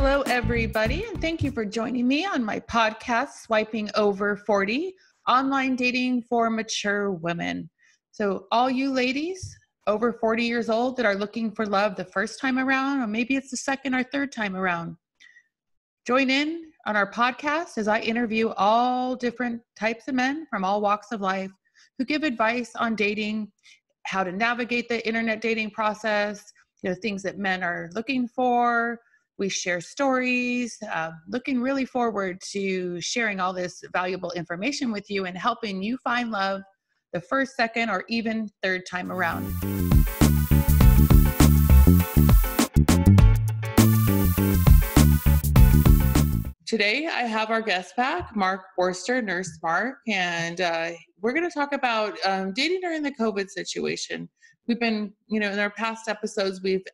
Hello, everybody, and thank you for joining me on my podcast, Swiping Over 40, Online Dating for Mature Women. So all you ladies over 40 years old that are looking for love the first time around, or maybe it's the second or third time around, join in on our podcast as I interview all different types of men from all walks of life who give advice on dating, how to navigate the internet dating process, things that men are looking for. We share stories, looking really forward to sharing all this valuable information with you and helping you find love the first, second, or even third time around. Today, I have our guest back, Mark Forster, Nurse Mark, and we're going to talk about dating during the COVID situation. We've been, in our past episodes, we've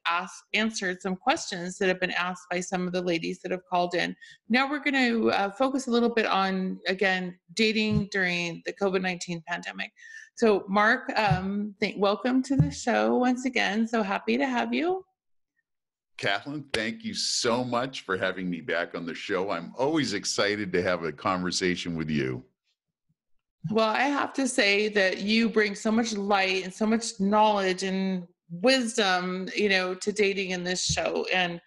answered some questions that have been asked by some of the ladies that have called in. Now we're going to focus a little bit on, again, dating during the COVID-19 pandemic. So Mark, welcome to the show once again. So happy to have you. Kathleen, thank you so much for having me back on the show. I'm always excited to have a conversation with you. Well, I have to say that you bring so much light and so much knowledge and wisdom, to dating in this show. And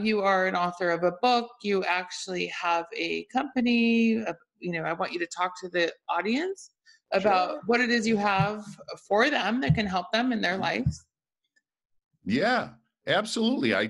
you are an author of a book. You actually have a company. I want you to talk to the audience about what it is you have for them that can help them in their lives. Yeah, absolutely. I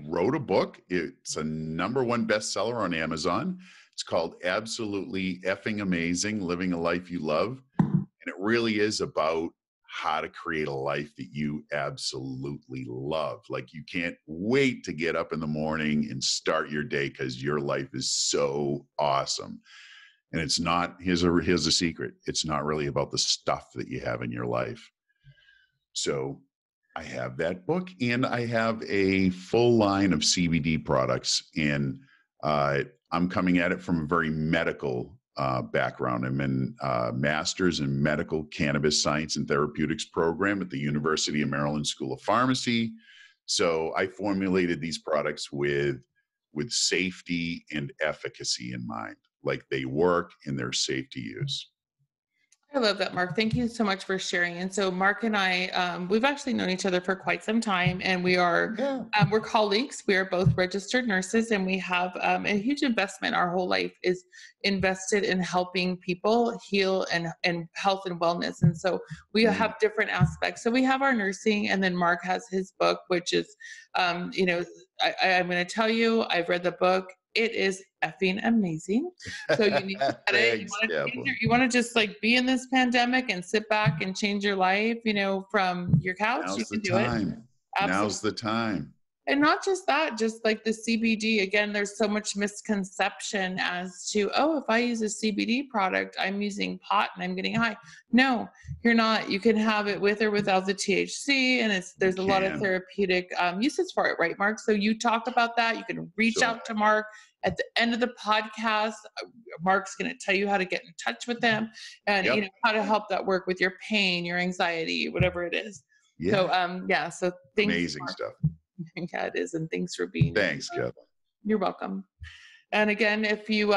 wrote a book. It's a #1 bestseller on Amazon. It's called Absolutely Effing Amazing, Living a Life You Love. And it really is about how to create a life that you absolutely love. Like, you can't wait to get up in the morning and start your day because your life is so awesome. And it's not, here's a secret. It's not really about the stuff that you have in your life. So I have that book, and I have a full line of CBD products, and I'm coming at it from a very medical background. I'm in master's in medical cannabis science and therapeutics program at the University of Maryland School of Pharmacy. So I formulated these products with safety and efficacy in mind, like they work and they're safe to use. I love that, Mark. Thank you so much for sharing. And so Mark and I, we've actually known each other for quite some time, and we're colleagues. We are both registered nurses, and we have a huge investment. Our whole life is invested in helping people heal and health and wellness. And so we have different aspects. So we have our nursing, and then Mark has his book, which is, I'm going to tell you, I've read the book. It is effing amazing. So you need to get it. You want to just be in this pandemic and sit back and change your life, from your couch. Now's you can the do time. it. Now's the time. And not just that, just like the CBD, again, there's so much misconception as to, if I use a CBD product, I'm using pot and I'm getting high. No, you're not. You can have it with or without the THC, and there's a lot of therapeutic uses for it, right, Mark? So you talk about that. You can reach out to Mark at the end of the podcast. Mark's going to tell you how to get in touch with them and how to help that work with your pain, your anxiety, whatever it is. Yeah. So thanks. Amazing stuff. Yeah, it is. And thanks for being here. Thanks, Kevin. You're welcome. And again, if you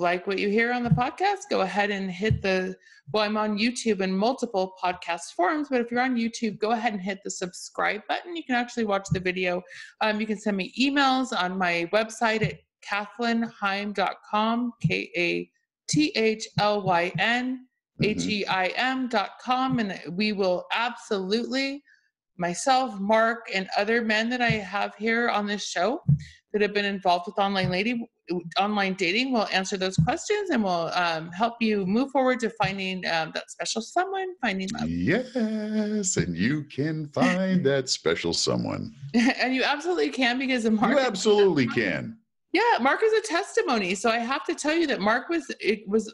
like what you hear on the podcast, go ahead and hit I'm on YouTube in multiple podcast forums, but if you're on YouTube, go ahead and hit the subscribe button. You can actually watch the video. You can send me emails on my website at kathlynheim.com, KATHLYNHEIM.com. And we will absolutely, myself, Mark, and other men that I have here on this show that have been involved with online dating will answer those questions, and will help you move forward to finding that special someone, finding love. Yes, and you can find that special someone. And you absolutely can, because Mark. You absolutely can. Yeah, Mark is a testimony. So I have to tell you that Mark was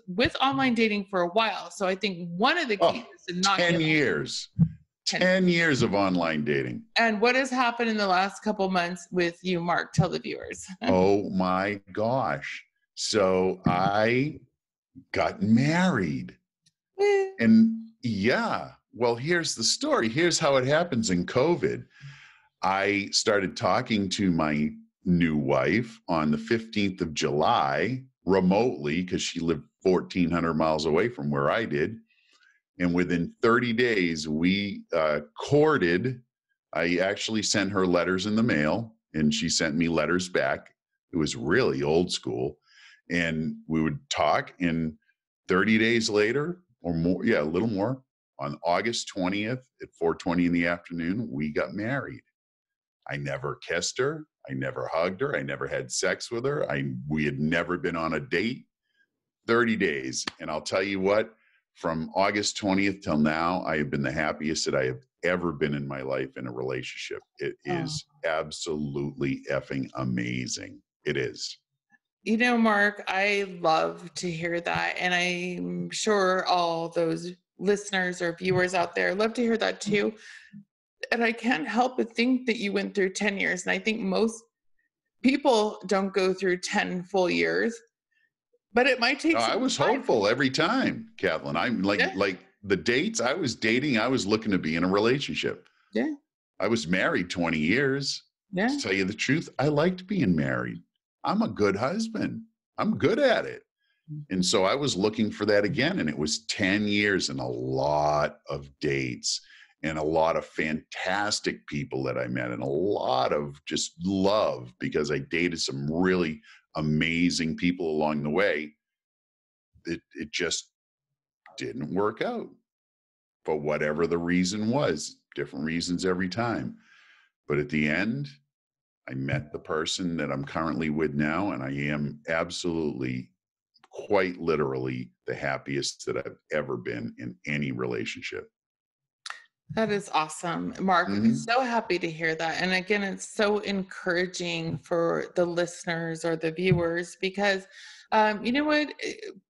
with online dating for a while. So I think one of the keys is to not 10 years. 10 years of online dating. And what has happened in the last couple months with you, Mark? Tell the viewers. Oh my gosh. So I got married. And well, here's the story. Here's how it happens in COVID. I started talking to my new wife on the 15th of July remotely because she lived 1,400 miles away from where I did. And within 30 days, we courted. I actually sent her letters in the mail, and she sent me letters back. It was really old school. And we would talk, and 30 days later or more, a little more, on August 20th at 4:20 in the afternoon, we got married. I never kissed her. I never hugged her. I never had sex with her. We had never been on a date. 30 days. And I'll tell you what, from August 20th till now, I have been the happiest that I have ever been in my life in a relationship. It is absolutely effing amazing. It is. You know, Mark, I love to hear that. And I'm sure all those listeners or viewers out there love to hear that too. And I can't help but think that you went through 10 years. And I think most people don't go through 10 full years, but it might take I was time. hopeful every time, Kathleen. I'm like the dates I was dating, I was looking to be in a relationship. Yeah. I was married 20 years. Yeah. To tell you the truth, I liked being married. I'm a good husband. I'm good at it. And so I was looking for that again. And it was 10 years and a lot of dates and a lot of fantastic people that I met and a lot of just love because I dated some really amazing people along the way. It just didn't work out for whatever the reason was, different reasons every time. But at the end, I met the person that I'm currently with now, and I am absolutely, quite literally, the happiest that I've ever been in any relationship. That is awesome, Mark. I'm so happy to hear that. And again, it's so encouraging for the listeners or the viewers because you know what?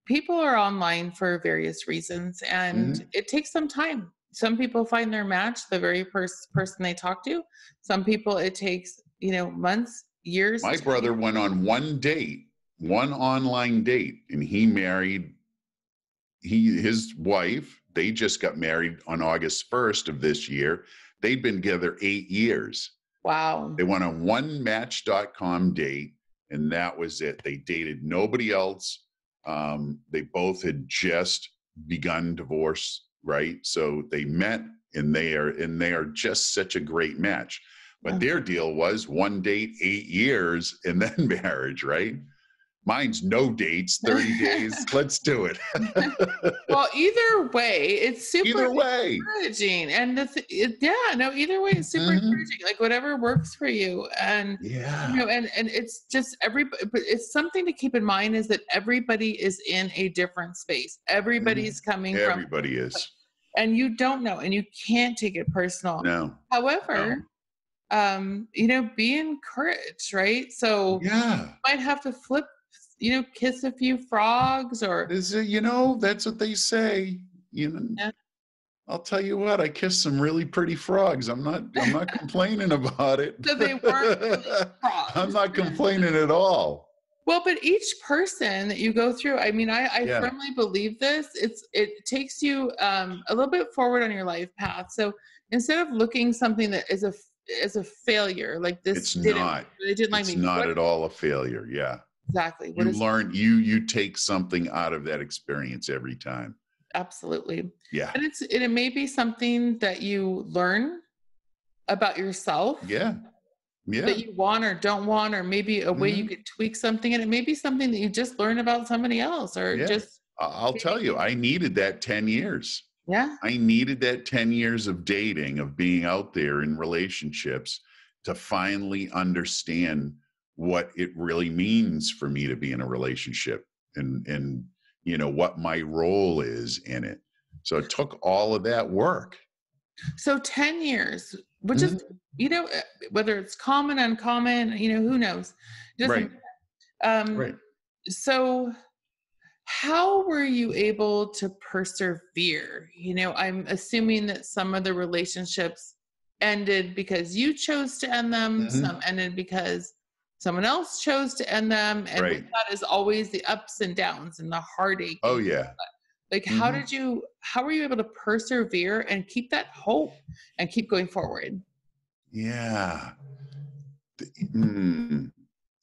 People are online for various reasons and it takes some time. Some people find their match the very first person they talk to. Some people, it takes, months, years. My brother went on one date, one online date, and he married his wife. They just got married on August 1st of this year. They'd been together 8 years. Wow. They went on one Match.com date, and that was it. They dated nobody else. They both had just begun divorce, right? So they met, and they are just such a great match. But their deal was one date, 8 years, and then marriage, right? Mine's no dates, 30 days. Let's do it. Well, either way, it's super encouraging. And either way, it's super encouraging. Like whatever works for you. And and it's just but it's something to keep in mind is that everybody is in a different space. Everybody's coming from. Everybody is. And you don't know, and you can't take it personal. No. However, be encouraged, right? So you might have to flip, kiss a few frogs or that's what they say. I'll tell you what, I kissed some really pretty frogs. I'm not complaining about it. So they weren't really frogs. I'm not complaining at all. Well, but each person that you go through, I mean, I firmly believe this. It takes you a little bit forward on your life path. So instead of looking something that is a failure, like this, it's not. They didn't like it's me. Not at all a failure. Yeah. Exactly. You take something out of that experience every time. Absolutely. Yeah. And it may be something that you learn about yourself. Yeah. Yeah. That you want or don't want, or maybe a way you could tweak something. And it may be something that you just learn about somebody else or just. I'll tell you, I needed that 10 years. Yeah. I needed that 10 years of dating, of being out there in relationships to finally understand what it really means for me to be in a relationship and what my role is in it. So it took all of that work. So 10 years, which is, whether it's common, uncommon, who knows? Right. Right. So how were you able to persevere? I'm assuming that some of the relationships ended because you chose to end them. Some ended because someone else chose to end them. And that is always the ups and downs and the heartache. Oh, yeah. Like, how were you able to persevere and keep that hope and keep going forward? Yeah.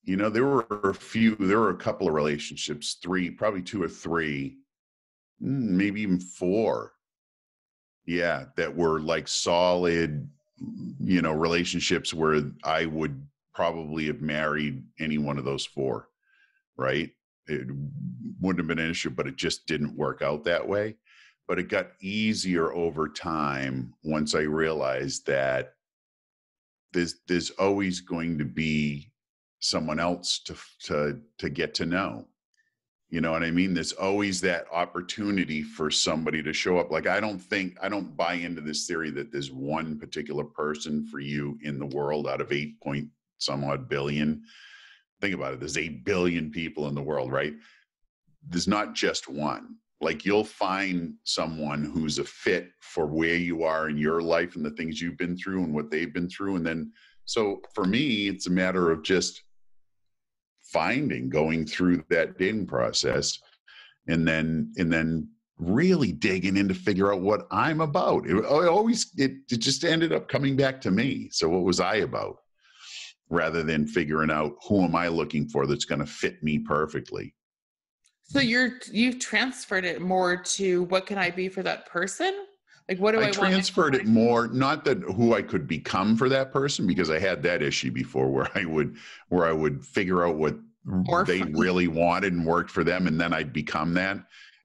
there were a couple of relationships, probably 2 or 3, maybe even 4. Yeah, that were like solid, relationships where I would probably have married any one of those 4, right? It wouldn't have been an issue, but it just didn't work out that way. But it got easier over time once I realized that there's always going to be someone else to get to know. You know what I mean? There's always that opportunity for somebody to show up. Like, I don't buy into this theory that there's one particular person for you in the world out of 8 point some odd billion. Think about it. There's 8 billion people in the world, right? There's not just one. Like, you'll find someone who's a fit for where you are in your life and the things you've been through and what they've been through. And then, so for me, it's a matter of just going through that dating process and then really digging in to figure out what I'm about. It just ended up coming back to me. So what was I about? Rather than figuring out who am I looking for that's going to fit me perfectly. So you've transferred it more to what can I be for that person? Like, what do I want? I transferred it more, not that who I could become for that person, because I had that issue before where I would figure out what they really wanted and worked for them, and then I'd become that.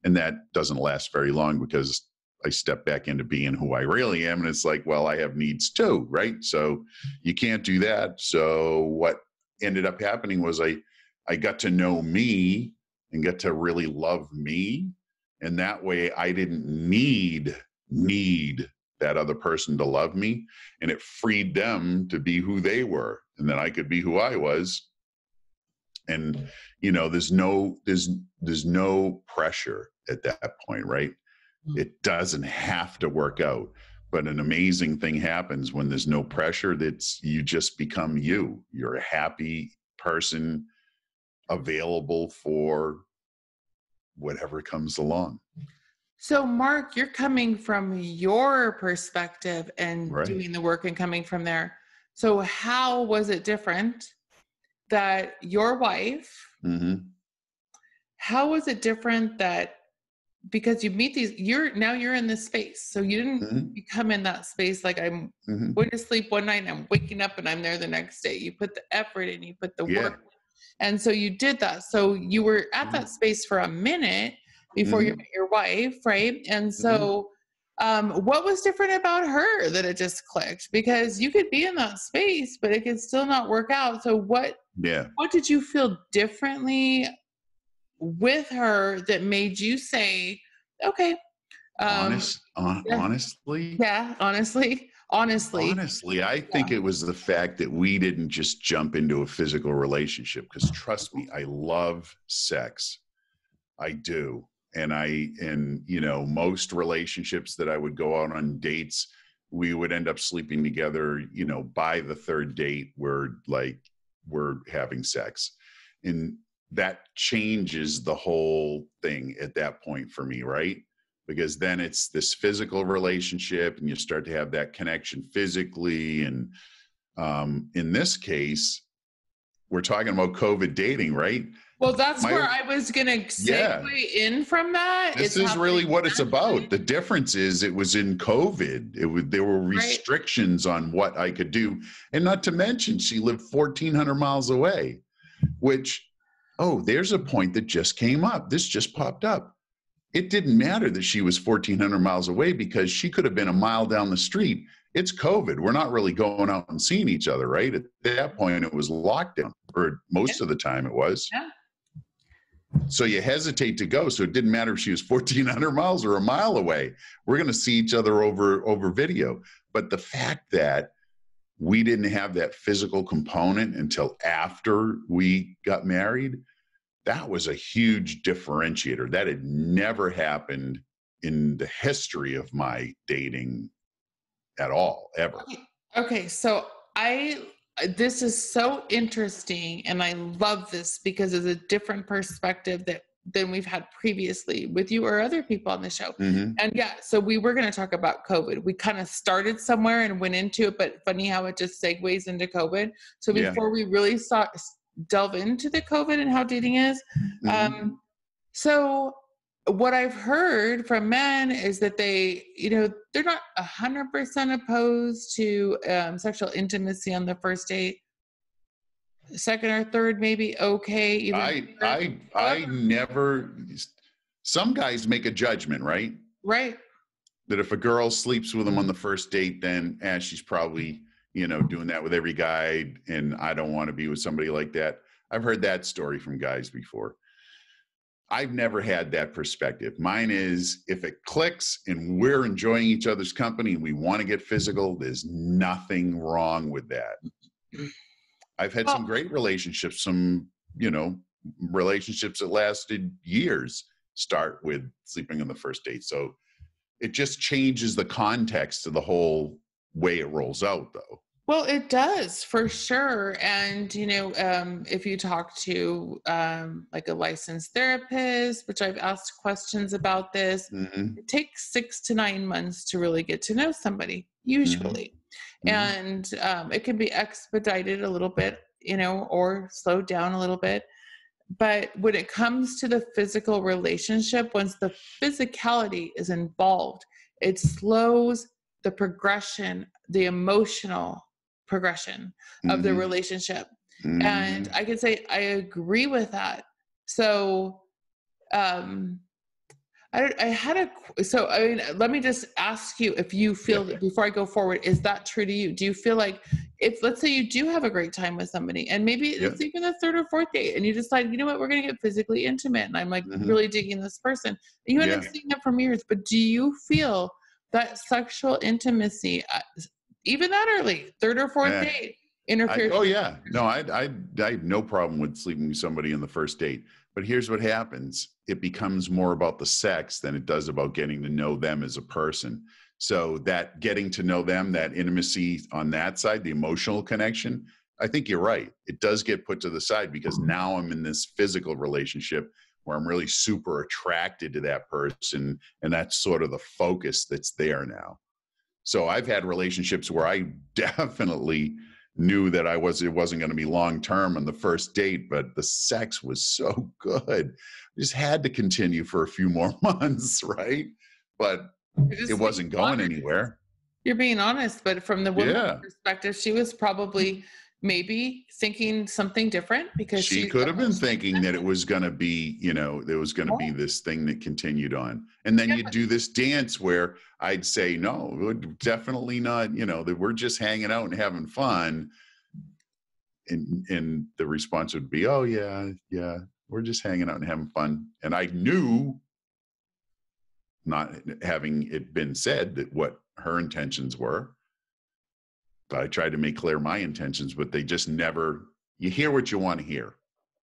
And that doesn't last very long because I step back into being who I really am. And it's like, well, I have needs too, right? So you can't do that. So what ended up happening was I got to know me and get to really love me. And that way I didn't need that other person to love me. And it freed them to be who they were. And then I could be who I was. And, there's no pressure at that point, right? It doesn't have to work out. But an amazing thing happens when there's no pressure. You just become you. You're a happy person, available for whatever comes along. So Mark, you're coming from your perspective and right. doing the work and coming from there. So how was it different that your wife, how was it different that, because you meet you're in this space. So you didn't become in that space. Like, I'm going to sleep one night and I'm waking up and I'm there the next day. You put the effort in, you put the work. And so you did that. So you were at that space for a minute before you met your wife, right? And so what was different about her that it just clicked? Because you could be in that space, but it could still not work out. So what did you feel differently with her that made you say, okay. Honestly. Yeah, honestly, I think it was the fact that we didn't just jump into a physical relationship, because trust me, I love sex. I do. And most relationships that I would go out on dates, we would end up sleeping together, by the 3rd date, we're having sex. And that changes the whole thing at that point for me, right? Because then it's this physical relationship and you start to have that connection physically. And in this case, we're talking about COVID dating, right? Well, that's where I was going to segue in from that. This is really what it's about. The difference is it was in COVID. There were restrictions on what I could do. And not to mention, she lived 1,400 miles away, which, there's a point that just came up. This just popped up. It didn't matter that she was 1,400 miles away, because she could have been a mile down the street. It's COVID. We're not really going out and seeing each other, right? At that point, it was lockdown, or most of the time it was. Yeah. So you hesitate to go. So it didn't matter if she was 1,400 miles or a mile away. We're going to see each other over video. But the fact that we didn't have that physical component until after we got married, that was a huge differentiator. That had never happened in the history of my dating at all, ever. Okay, so this is so interesting, and I love this because it's a different perspective than we've had previously with you or other people on the show. And so we were going to talk about COVID. We kind of started somewhere and went into it, but funny how it just segues into COVID. So before we really delve into the COVID and how dating is. Mhm. So what I've heard from men is that they, they're not 100% opposed to sexual intimacy on the first date. Second or third, maybe okay. Even third. I However, never. Some guys make a judgment, right? right. That if a girl sleeps with them on the first date, then she's probably doing that with every guy, and I don't want to be with somebody like that. I've heard that story from guys before. I've never had that perspective. Mine is if it clicks and we're enjoying each other's company and we want to get physical, there's nothing wrong with that. I've had some Well, great relationships, some, relationships that lasted years start with sleeping on the first date. So it just changes the context of the whole way it rolls out, though. well, it does for sure. And, if you talk to like a licensed therapist, which I've asked questions about this, Mm-hmm. it takes 6 to 9 months to really get to know somebody, Mm-hmm. usually. Mm-hmm. And it can be expedited a little bit, or slowed down a little bit. But when it comes to the physical relationship, once the physicality is involved, it slows the progression, the emotional progression of the Mm-hmm. relationship. And Mm-hmm. I can say I agree with that. So, um, I mean, let me just ask you if you feel Yeah. before I go forward, is that true to you? Do you feel like if, let's say you do have a great time with somebody and maybe Yeah. it's even the third or fourth date and you decide, you know what, we're going to get physically intimate and I'm like Mm-hmm. really digging this person. And you end up Yeah. seeing them for years, but do you feel that sexual intimacy, even that early, third or fourth Yeah. date interferes? Oh yeah, no, I have no problem with sleeping with somebody on the first date. But here's what happens: it becomes more about the sex than it does about getting to know them as a person. So that getting to know them, that intimacy on that side, the emotional connection, I think you're right. It does get put to the side because now I'm in this physical relationship where I'm really super attracted to that person, and that's sort of the focus that's there now. So I've had relationships where I definitely knew that it wasn't going to be long term on the first date, but the sex was so good. I just had to continue for a few more months, right? But You're it just being wasn't going honest. anywhere. You're being honest, but from the woman's Yeah. perspective, she was probably maybe thinking something different because She she's could have been emotionally thinking that it connected. was going to be, there was going to be Right. this thing that continued on. And then Yeah, you do this dance where I'd say, no, we're definitely not, that we're just hanging out and having fun. And the response would be, oh yeah, we're just hanging out and having fun. And I knew, not having it been said, that what her intentions were, but I tried to make clear my intentions, but they just never, you hear what you want to hear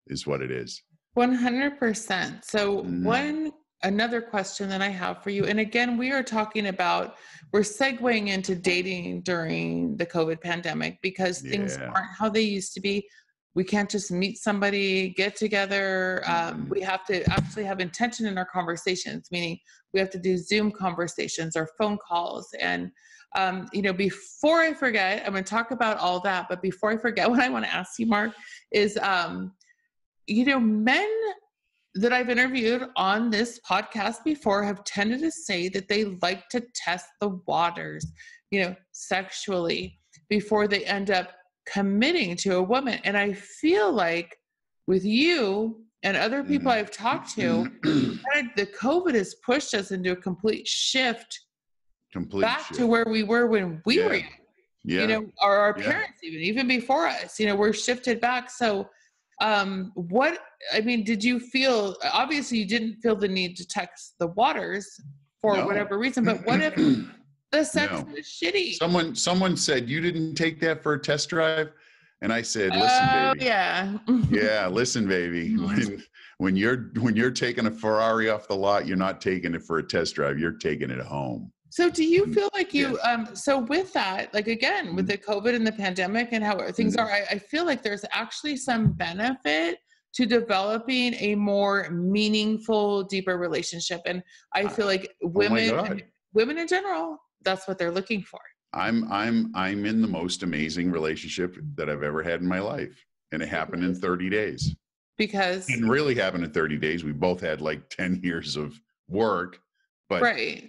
is what it is. 100%. So Mm-hmm. another question that I have for you, and again, we're segueing into dating during the COVID pandemic because things Yeah. aren't how they used to be. We can't just meet somebody, get together. Mm-hmm. We have to actually have intention in our conversations, meaning we have to do Zoom conversations or phone calls. And, before I forget, I'm going to talk about all that. But before I forget, what I want to ask you, Mark, is, men that I've interviewed on this podcast before have tended to say that they like to test the waters, sexually before they end up committing to a woman. And I feel like with you and other people I've talked to, the COVID has pushed us into a complete shift back to where we were when we were young, Yeah. or our Yeah. parents even before us, we're shifted back. So did you feel, obviously you didn't feel the need to text the waters for No. whatever reason, but what if the sex No. was shitty? Someone said, you didn't take that for a test drive? And I said, listen, baby. Yeah. Yeah, listen, baby. When you're taking a Ferrari off the lot, you're not taking it for a test drive. You're taking it home. So do you feel like you, Yeah. so with that, like again, with the COVID and the pandemic and how things are, I feel like there's actually some benefit to developing a more meaningful, deeper relationship. And I feel like Oh my God. women in general, that's what they're looking for. I'm in the most amazing relationship that I've ever had in my life. and it happened in 30 days. Because It really happened in 30 days. We both had like 10 years of work, but right.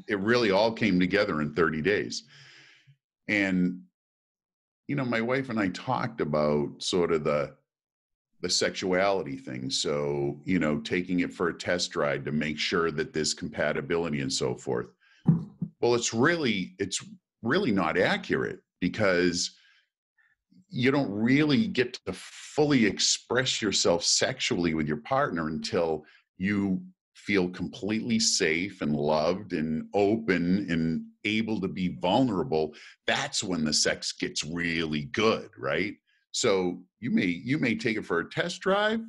it really all came together in 30 days. And, you know, my wife and I talked about sort of the sexuality thing. So, you know, taking it for a test ride to make sure that there's compatibility and so forth. Well, it's really not accurate, because you don't really get to fully express yourself sexually with your partner until you feel completely safe and loved and open and able to be vulnerable. That's when the sex gets really good, right? So you may take it for a test drive.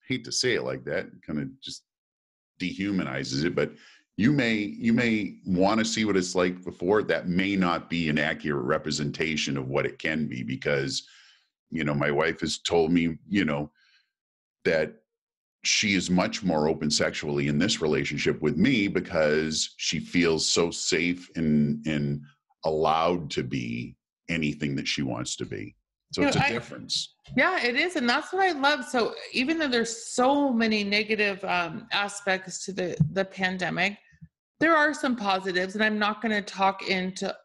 Hate to say it like that, kind of just dehumanizes it, but you may want to see what it's like before. That may not be an accurate representation of what it can be, because, you know, my wife has told me, you know, that she is much more open sexually in this relationship with me because she feels so safe and allowed to be anything that she wants to be. So it's a difference. Yeah, it is. And that's what I love. So even though there's so many negative aspects to the pandemic, there are some positives, and I'm not going to talk into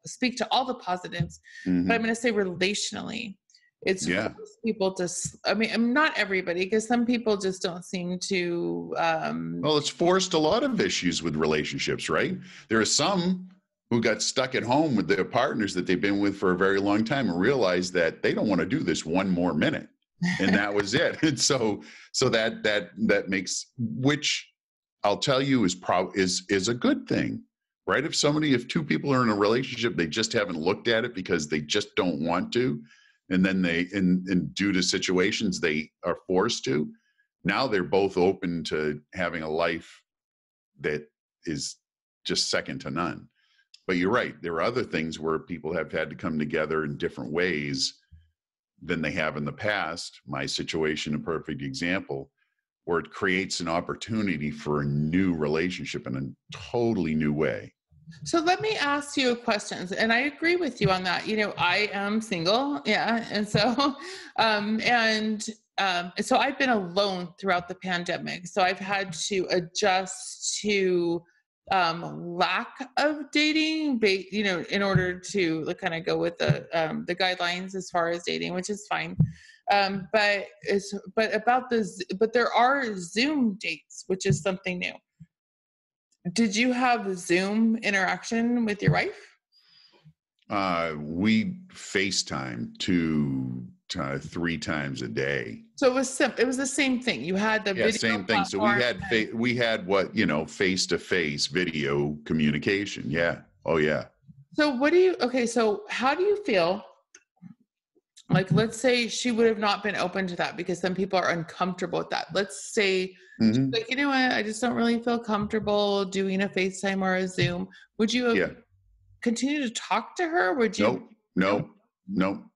speak to all the positives, but I'm going to say relationally, it's forced people to, I mean, not everybody, because some people just don't seem to. Well, it's forced a lot of issues with relationships, right? There are some who got stuck at home with their partners that they've been with for a very long time and realized that they don't want to do this one more minute. And that was it. And so that makes, which I'll tell you is a good thing, right? If two people are in a relationship, they just haven't looked at it because they just don't want to. And then and due to situations, they are forced to. Now they're both open to having a life that is just second to none. But you're right. There are other things where people have had to come together in different ways than they have in the past. My situation, a perfect example, where it creates an opportunity for a new relationship in a totally new way. So let me ask you a question, and I agree with you on that. You know, I am single, yeah, and so, so I've been alone throughout the pandemic. So I've had to adjust to lack of dating, you know, in order to kind of go with the guidelines as far as dating, which is fine. But there are Zoom dates, which is something new. Did you have Zoom interaction with your wife? We FaceTime 2 to 3 times a day. So it was the same thing. You had the video same thing. So we had what, you know, face-to-face video communication. Yeah. Oh yeah. So so how do you feel? Like, let's say she would have not been open to that because some people are uncomfortable with that. Let's say, like, you know what, I just don't really feel comfortable doing a FaceTime or a Zoom. Would you have continued to talk to her? Would you? Nope.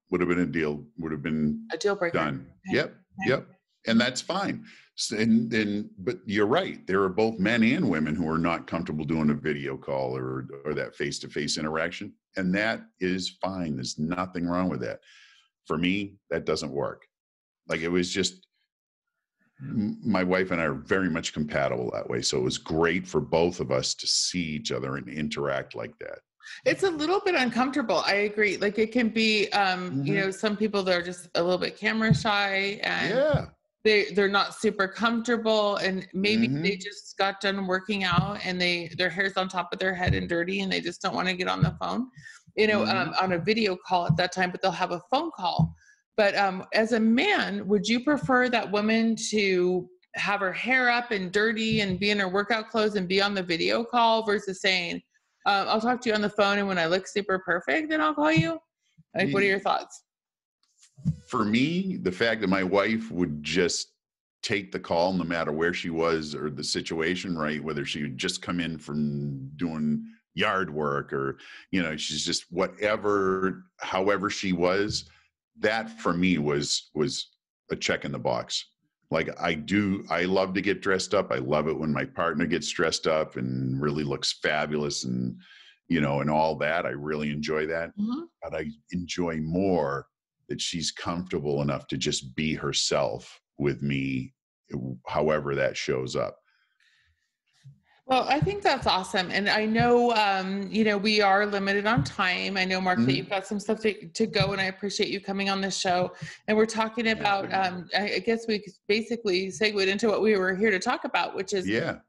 Would have been a deal. Would have been a deal breaker. Done. Okay. Yep. And that's fine. But you're right. There are both men and women who are not comfortable doing a video call or that face-to-face interaction. And that is fine. There's nothing wrong with that. For me, that doesn't work. Like, it was just, my wife and I are very much compatible that way. So it was great for both of us to see each other and interact like that. It's a little bit uncomfortable. I agree. Like, it can be, you know, some people that are just a little bit camera shy and they're not super comfortable, and maybe they just got done working out and their hair's on top of their head and dirty and they just don't want to get on the phone, you know, on a video call at that time, but they'll have a phone call. But as a man, would you prefer that woman to have her hair up and dirty and be in her workout clothes and be on the video call versus saying, I'll talk to you on the phone, and when I look super perfect, then I'll call you? Like, what are your thoughts? For me, the fact that my wife would just take the call no matter where she was or the situation, right? Whether she would just come in from doing yard work or, you know, she's just however she was, that for me was a check in the box. Like, I love to get dressed up. I love it when my partner gets dressed up and really looks fabulous and, you know, and all that. I really enjoy that. But I enjoy more that she's comfortable enough to just be herself with me, however that shows up. Well, I think that's awesome. And I know, we are limited on time. I know, Mark, that you've got some stuff to go, and I appreciate you coming on the show. And we're talking about, I guess we basically segued into what we were here to talk about, which is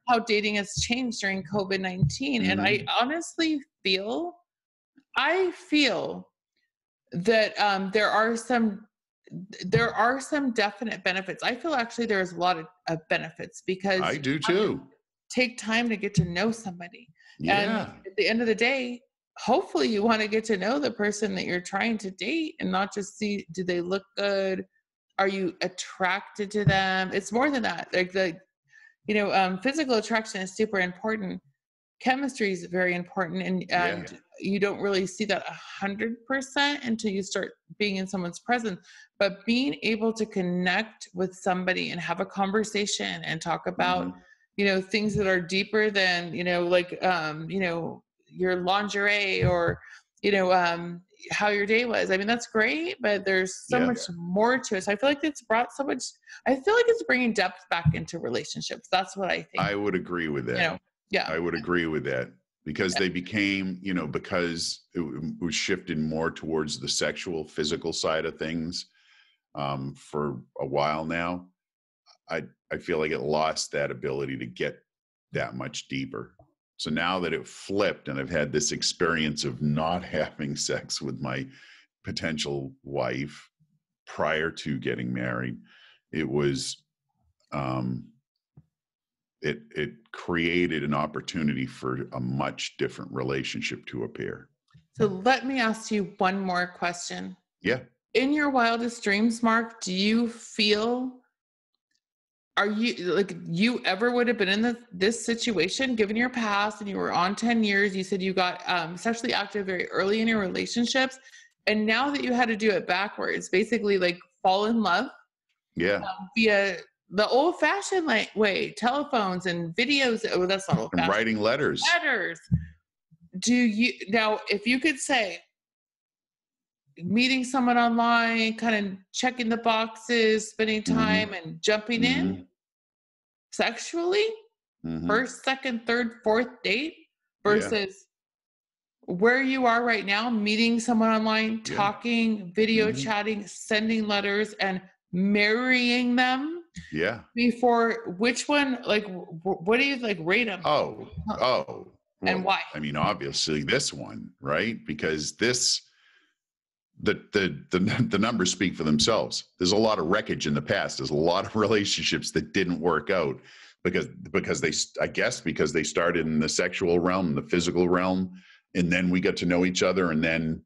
how dating has changed during COVID-19. And I honestly feel that there are some definite benefits. I feel actually there's a lot of benefits, because I do too. Take time to get to know somebody. Yeah. And at the end of the day, hopefully you want to get to know the person that you're trying to date, and not just see, do they look good? Are you attracted to them? It's more than that. Like physical attraction is super important. Chemistry is very important. And you don't really see that 100% until you start being in someone's presence. But being able to connect with somebody and have a conversation and talk about, things that are deeper than, your lingerie or, how your day was. I mean, that's great, but there's so much more to it. So I feel like it's bringing depth back into relationships. That's what I think. I would agree with that. I would agree with that, because they became, because it was shifted more towards the sexual, physical side of things for a while now. I feel like it lost that ability to get that much deeper. So now that it flipped, and I've had this experience of not having sex with my potential wife prior to getting married, it was, it created an opportunity for a much different relationship to appear. So let me ask you one more question. Yeah. In your wildest dreams, Mark, do you feel, you ever would have been in this situation, given your past, and you were on 10 years, you said you got sexually active very early in your relationships, and now that you had to do it backwards, basically like fall in love via the old-fashioned way, telephones and videos. Oh, that's not old-fashioned. And writing letters. Do you, now, if you could say, meeting someone online, kind of checking the boxes, spending time and jumping in sexually, first, second, third, fourth date, versus where you are right now, meeting someone online, talking, video chatting, sending letters, and marrying them. Before, which one, what do you rate them? And why? I mean, obviously this one, right? Because the numbers speak for themselves. There's a lot of wreckage in the past. There's a lot of relationships that didn't work out because they started in the sexual realm, the physical realm, and then we got to know each other, and then,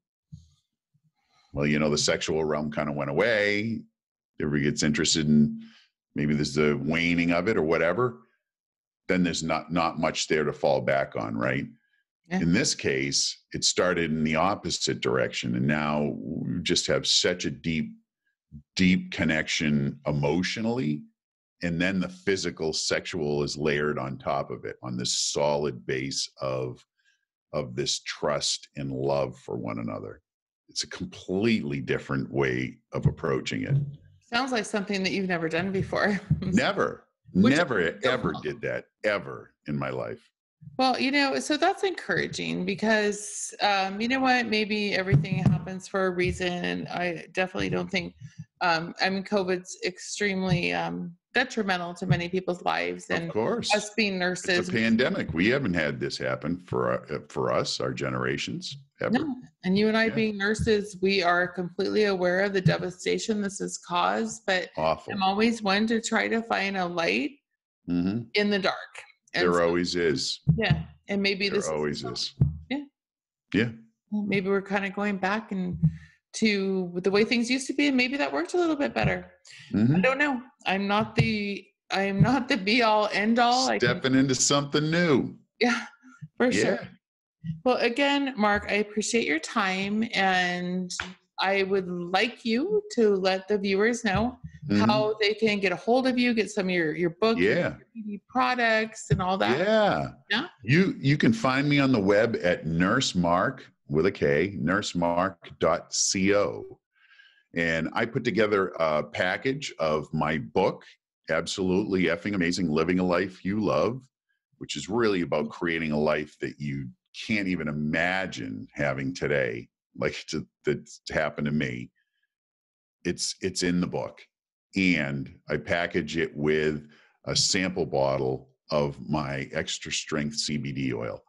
the sexual realm kind of went away. Everybody gets interested in, maybe there's a waning of it or whatever. Then there's not much there to fall back on, right? Yeah. In this case, it started in the opposite direction, and now we just have such a deep connection emotionally, and then the physical, sexual is layered on top of it, on this solid base of this trust and love for one another. It's a completely different way of approaching it. Sounds like something that you've never done before. Never ever did that ever in my life. Well, so that's encouraging, because, what, maybe everything happens for a reason. And I definitely don't think, COVID's extremely detrimental to many people's lives. And of course, us being nurses, it's a pandemic. We haven't had this happen for us, our generations, ever. No. And you and I being nurses, we are completely aware of the devastation this has caused, but awful. I'm always one to try to find a light in the dark. And there always is. Yeah. And maybe there always is. Yeah. Yeah. Well, maybe we're kind of going back to the way things used to be, and maybe that worked a little bit better. I don't know. I'm not the be all end all. Stepping into something new. Yeah, for sure. Well, again, Mark, I appreciate your time, and I would like you to let the viewers know how they can get a hold of you, get some of your book, your products, and all that. Yeah. You can find me on the web at nursemark with a K, nursemark.co. And I put together a package of my book, Absolutely Effing Amazing, Living a Life You Love, which is really about creating a life that you can't even imagine having today, that's happened to me. It's in the book. And I package it with a sample bottle of my extra strength CBD oil.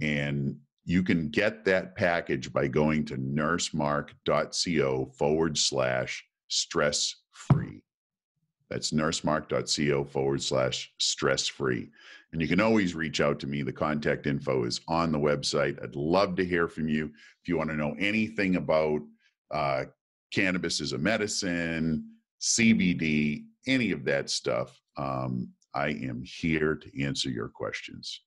And you can get that package by going to nursemark.co/stress-free. That's nursemark.co/stress-free. And you can always reach out to me. The contact info is on the website. I'd love to hear from you. If you want to know anything about cannabis as a medicine, CBD, any of that stuff, I am here to answer your questions.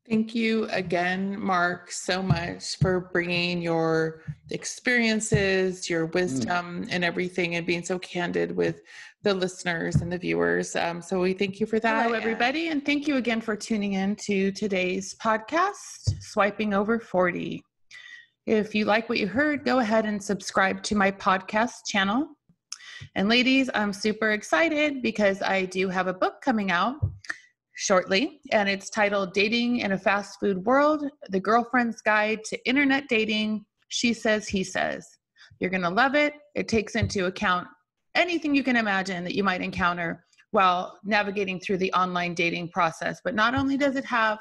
Thank you again, Mark, so much for bringing your experiences, your wisdom, and everything, and being so candid with the listeners and the viewers. So we thank you for that. Hello, everybody, and thank you again for tuning in to today's podcast, Swiping Over 40. If you like what you heard, go ahead and subscribe to my podcast channel. And ladies, I'm super excited because I do have a book coming out shortly, and it's titled Dating in a Fast Food World, The Girlfriend's Guide to Internet Dating, She Says, He Says. You're going to love it. It takes into account anything you can imagine that you might encounter while navigating through the online dating process. But not only does it have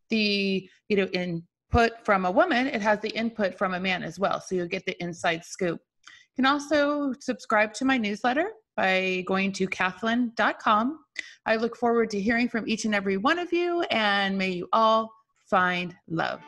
the input from a woman, it has the input from a man as well. So you'll get the inside scoop. You can also subscribe to my newsletter by going to Kathlyn.com. I look forward to hearing from each and every one of you, and may you all find love.